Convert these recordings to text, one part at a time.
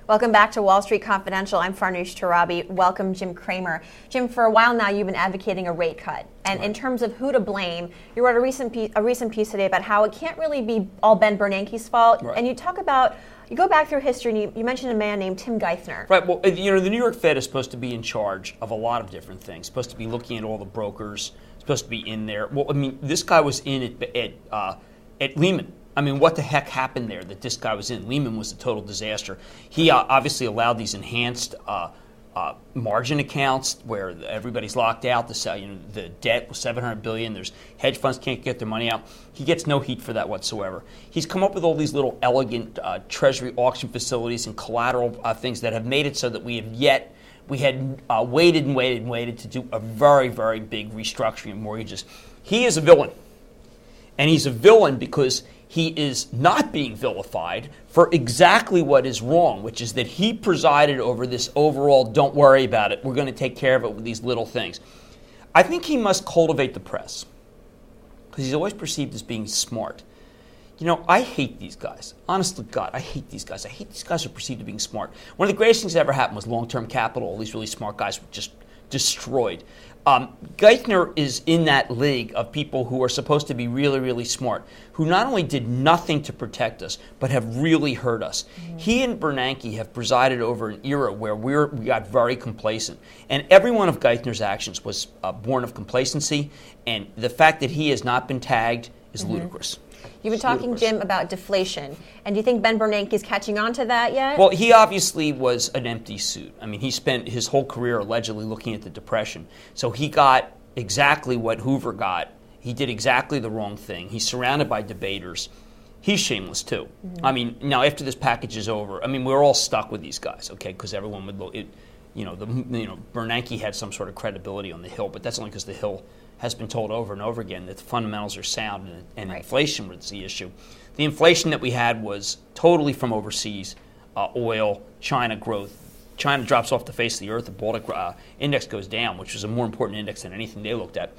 Welcome back to Wall Street Confidential. I'm Farnoosh Torabi. Welcome, Jim Cramer. Jim, for a while now, you've been advocating a rate cut. And in terms of who to blame, you wrote a recent piece today about how it can't really be all Ben Bernanke's fault. Right. And you talk about, you go back through history and you mentioned a man named Tim Geithner. Right. Well, you know, the New York Fed is supposed to be in charge of a lot of different things. Supposed to be looking at all the brokers. Supposed to be in there. Well, I mean, this guy was in at Lehman. I mean, what the heck happened there that this guy was in? Lehman was a total disaster. He obviously allowed these enhanced margin accounts where everybody's locked out. The debt was $700 billion. There's hedge funds can't get their money out. He gets no heat for that whatsoever. He's come up with all these little elegant treasury auction facilities and collateral things that have made it so that we had waited and waited and waited to do a very, very big restructuring of mortgages. He is a villain. And he's a villain because he is not being vilified for exactly what is wrong, which is that he presided over this overall, don't worry about it, we're going to take care of it with these little things. I think he must cultivate the press because he's always perceived as being smart. You know, I hate these guys. Honest to God, I hate these guys. I hate these guys who are perceived as being smart. One of the greatest things that ever happened was long-term capital. All these really smart guys were just destroyed. Geithner is in that league of people who are supposed to be really, really smart, who not only did nothing to protect us, but have really hurt us. Mm-hmm. He and Bernanke have presided over an era where we got very complacent. And every one of Geithner's actions was born of complacency, and the fact that he has not been tagged is ludicrous. You've been talking, Jim, about deflation. And do you think Ben Bernanke is catching on to that yet? Well, he obviously was an empty suit. I mean, he spent his whole career allegedly looking at the Depression. So he got exactly what Hoover got. He did exactly the wrong thing. He's surrounded by debaters. He's shameless, too. Mm-hmm. I mean, now after this package is over, I mean, we're all stuck with these guys, okay, because everyone would look, Bernanke had some sort of credibility on the Hill, but that's only because the Hill has been told over and over again that the fundamentals are sound and right. Inflation was the issue. The inflation that we had was totally from overseas, oil, China growth. China drops off the face of the earth, the Baltic index goes down, which was a more important index than anything they looked at.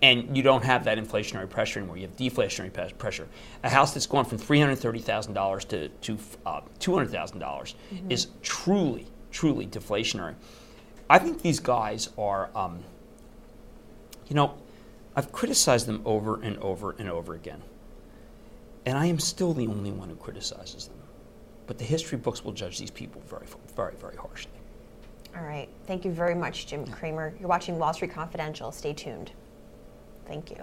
And you don't have that inflationary pressure anymore. You have deflationary pressure. A house that's gone from $330,000 to $200,000 is truly, truly deflationary. I think these guys are, I've criticized them over and over and over again. And I am still the only one who criticizes them. But the history books will judge these people very, very, very harshly. All right. Thank you very much, Jim Cramer. You're watching Wall Street Confidential. Stay tuned. Thank you.